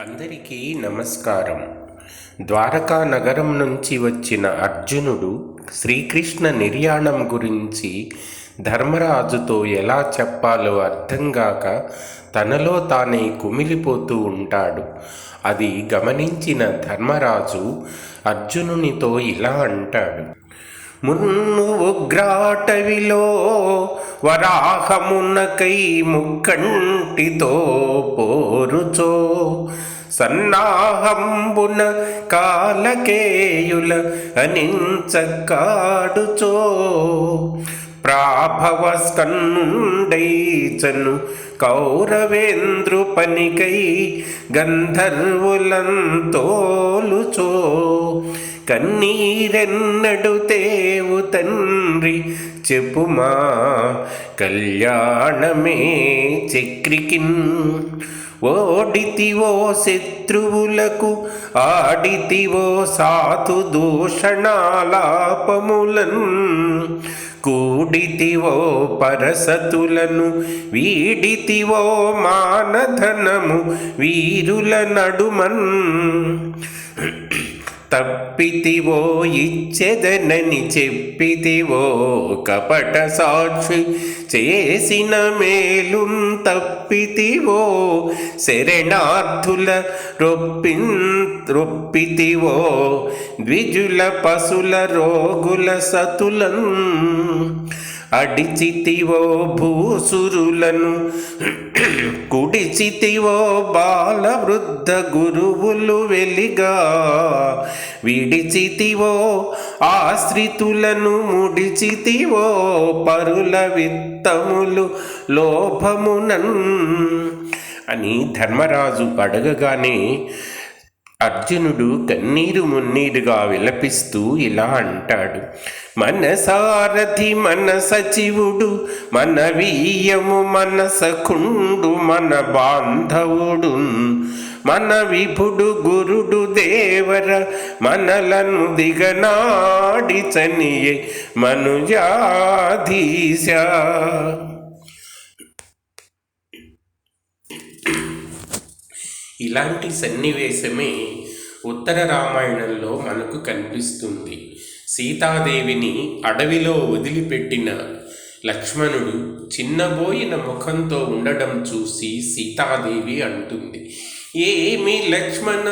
అందరికీ నమస్కారం. ద్వారకా నగరం నుంచి వచ్చిన అర్జునుడు శ్రీకృష్ణ నిర్యాణం గురించి ధర్మరాజుతో ఎలా చెప్పాలో అర్థంగాక తనలో తానే కుమిలిపోతూ ఉంటాడు. అది గమనించిన ధర్మరాజు అర్జునునితో ఇలా అంటాడు: మున్ను ఉగ్రాటవిలో వరాహమునకై ముక్కంటితో పోరుచో సన్నాహంబున కాలకేయుల అనించకాడుచో ప్రాభవస్కన్నుండైచను కౌరవేంద్రుపనికై గంధర్వులంతోలుచో కన్నీరెన్నడు తేవు తండ్రి చెప్పుమా కళ్యాణమే చక్రికిన్ ఓడితివో శత్రువులకు ఆడితివో సాధు దూషణాలాపములన్ కూడితివో పరసతులను వీడితివో మానధనము వీరుల నడుమన్ తప్పితివో ఇచ్చెదనని చెప్పితివో కపట సాక్షి చేసిన మేలున్ తప్పితివో శరణార్థుల రొప్పితివో ద్విజుల పశుల రోగుల సతులన్ అడిచితివో భూసురులను కుడిచితివో బాల వృద్ధ గురువులు వెలిగా విడిచితివో ఆశ్రితులను ముడిచితివో పరుల విత్తములు లోభమునన్ అని ధర్మరాజు అడగగానే అర్జునుడు కన్నీరు మున్నీరుగా విలపిస్తూ ఇలా అంటాడు: మన సారథి మన సచివుడు మన వీయము మన సఖుండు మన బాంధవుడు మన విభుడు గురుడు దేవర మనలను దిగనాడి చనియే మనుజాధీశ. ఇలాంటి సన్నివేశమే ఉత్తర రామాయణంలో మనకు కనిపిస్తుంది. సీతాదేవిని అడవిలో వదిలిపెట్టిన లక్ష్మణుడు చిన్నబోయిన ముఖంతో ఉండడం చూసి సీతాదేవి అంటుంది: ఏమి లక్ష్మణ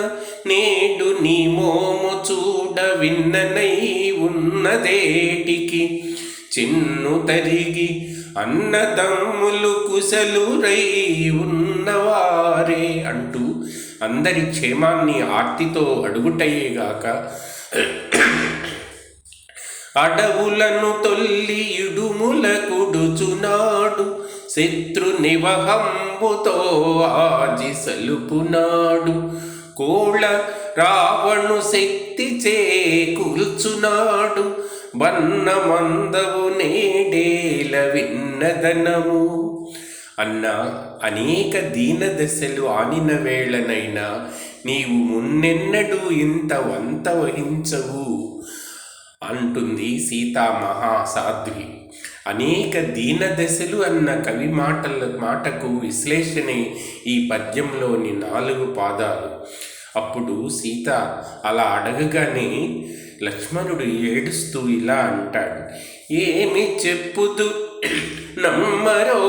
నేడు నీ మోము చూడ విన్ననై ఉన్నదేటికి చిన్ను తరిగి అన్నదమ్ములు కుశలురై ఉన్నవారే అంటూ అందరి క్షేమాన్ని ఆర్తితో అడుగుటయేగాక అడవులను తొల్లి ఇడుముల కుడుచునాడు శత్రు నివహంబుతో ఆజి సలుపునాడు కోళ రావణు శక్తి చేకూల్చునాడు బన్న మందవు నేడేల విన్నదనము అన్న అనేక దీనదశలు ఆనిన వేళనైనా నీవు మున్నెన్నడూ ఇంత వంత వహించవు అంటుంది సీతా మహాసాధ్వి. అనేక దీనదశలు అన్న కవి మాటకు విశ్లేషణే ఈ పద్యంలోని 4 పాదాలు. అప్పుడు సీత అలా అడగగానే లక్ష్మణుడు ఏడుస్తూ ఇలా అంటాడు: ఏమి చెప్పుదు నమ్మరో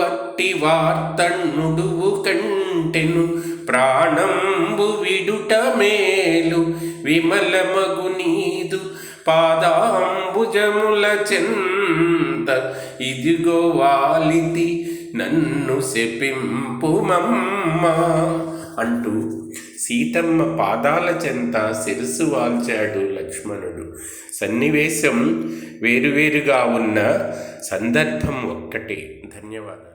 అట్టి వార్తన్నుడువు కంటెను ప్రాణంబు విడుట మేలు విమలమగు నీదు పాదాంబుజముల చెంత ఇదిగో వాలితి నన్ను శపింపుమమ్మ అంటూ సీతమ్మ పాదాల చెంత శిరస్సు వాల్చాడు లక్ష్మణుడు. సన్నివేశం వేరువేరుగా ఉన్న సందర్భం ఒక్కటే. ధన్యవాదాలు.